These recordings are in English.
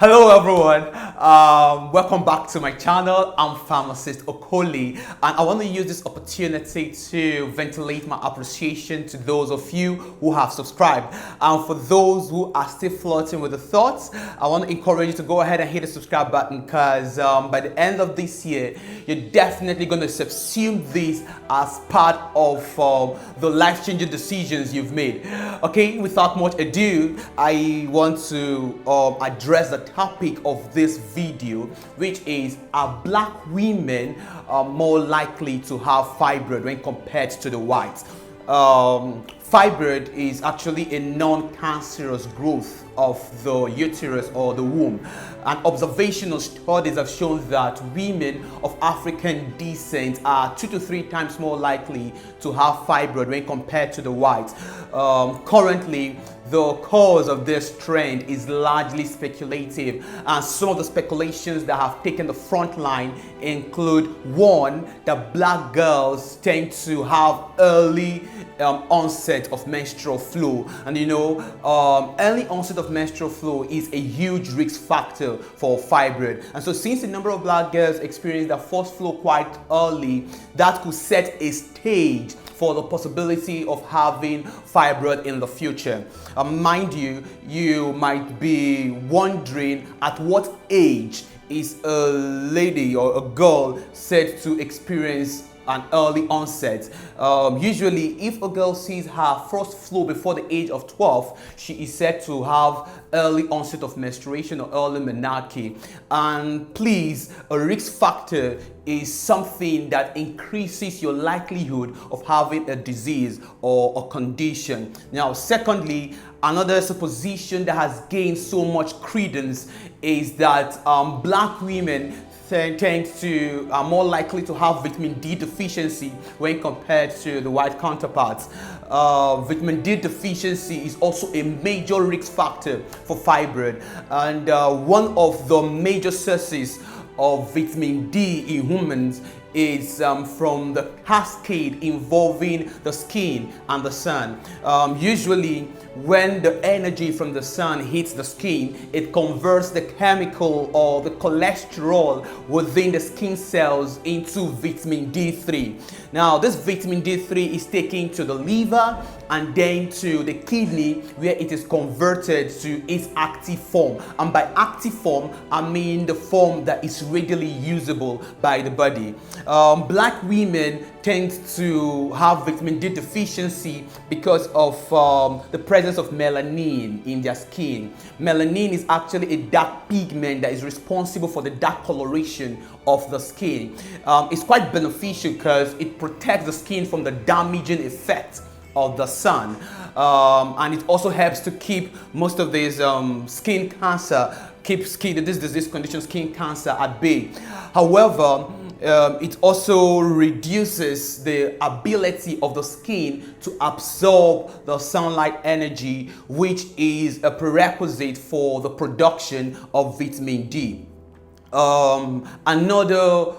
Hello everyone, welcome back to my channel. I'm Pharmacist Okoli, and I want to use this opportunity to ventilate my appreciation to those of you who have subscribed. And for those who are still flirting with the thoughts, I want to encourage you to go ahead and hit the subscribe button, because by the end of this year, you're definitely going to subsume this as part of the life-changing decisions you've made. Okay, without much ado, I want to address the topic of this video, which is, are black women more likely to have fibroid when compared to the whites? Fibroid is actually a non-cancerous growth of the uterus or the womb. And observational studies have shown that women of African descent are 2 to 3 times more likely to have fibroid when compared to the whites. Currently, the cause of this trend is largely speculative, and some of the speculations that have taken the front line include: one, that black girls tend to have early onset of menstrual flow, and early onset of menstrual flow is a huge risk factor for fibroid. And so, since a number of black girls experience their first flow quite early, that could set a stage for the possibility of having fibroid in the future. Mind you, you might be wondering, at what age is a lady or a girl said to experience an early onset? Usually, if a girl sees her first flow before the age of 12, she is said to have early onset of menstruation or early menarche. And please, a risk factor is something that increases your likelihood of having a disease or a condition. Now, secondly, another supposition that has gained so much credence is that black women are more likely to have vitamin D deficiency when compared to the white counterparts. Vitamin D deficiency is also a major risk factor for fibroid, and one of the major sources of vitamin D in humans is from the cascade involving the skin and the sun. Usually, when the energy from the sun hits the skin, it converts the chemical or the cholesterol within the skin cells into vitamin D3. Now, this vitamin D3 is taken to the liver and then to the kidney, where it is converted to its active form. And by active form, I mean the form that is readily usable by the body. Black women tend to have vitamin D deficiency because of the presence of melanin in their skin. Melanin is actually a dark pigment that is responsible for the dark coloration of the skin. It's quite beneficial because it protects the skin from the damaging effects of the sun, and it also helps to keep most of these skin cancer, this disease condition, skin cancer, at bay. However, it also reduces the ability of the skin to absorb the sunlight energy, which is a prerequisite for the production of vitamin D. Another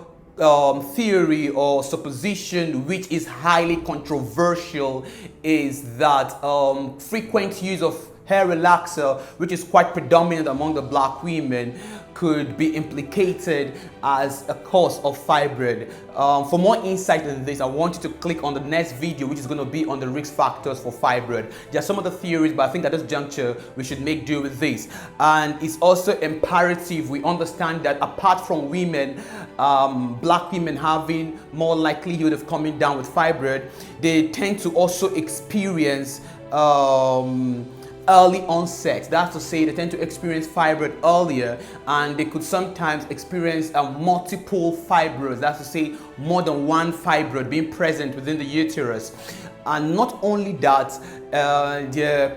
theory or supposition which is highly controversial is that frequent use of hair relaxer, which is quite predominant among the black women, could be implicated as a cause of fibroid. For more insight on this, I want you to click on the next video, which is going to be on the risk factors for fibroid. There are some other theories, but I think at this juncture we should make do with this. And it's also imperative we understand that apart from women, black women having more likelihood of coming down with fibroid, they tend to also experience early onset. That's to say, they tend to experience fibroid earlier, and they could sometimes experience multiple fibroids. That's to say, more than one fibroid being present within the uterus. And not only that, the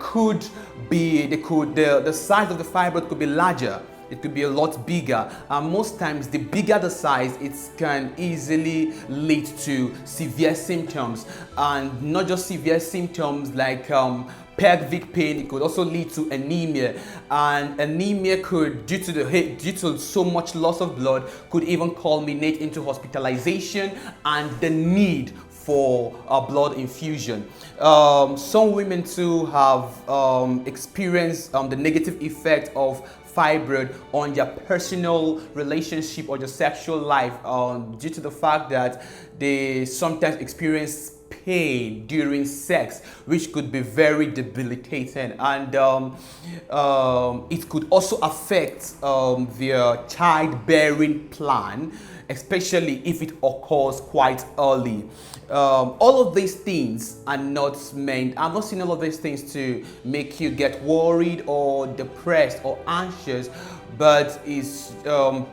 size of the fibroid could be larger. It could be a lot bigger, and most times the bigger the size, it can easily lead to severe symptoms, and not just severe symptoms like pelvic pain. It could also lead to anemia, and anemia could, due to so much loss of blood, could even culminate into hospitalization and the need for a blood infusion. Some women too have experienced the negative effect of fibroid on their personal relationship or their sexual life, due to the fact that they sometimes experience pain during sex, which could be very debilitating, and it could also affect their childbearing plan, especially if it occurs quite early. All of these things are not meant, I'm not saying all of these things to make you get worried or depressed or anxious, but it's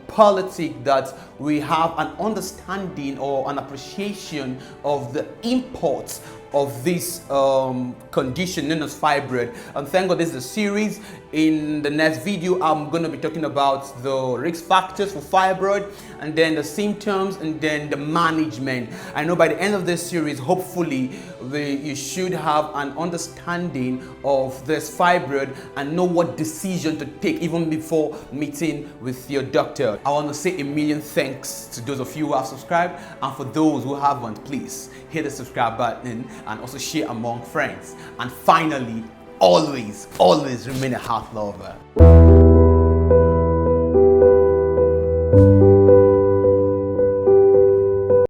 politic that we have an understanding or an appreciation of the import of this condition known as fibroid. And thank God this is a series. In the next video, I'm going to be talking about the risk factors for fibroid, and then the symptoms, and then the management. I know by the end of this series, hopefully, you should have an understanding of this fibroid and know what decision to take even before meeting with your doctor. I want to say a million thanks to those of you who have subscribed, and for those who haven't, please hit the subscribe button and also share among friends. And finally, always remain a heart lover.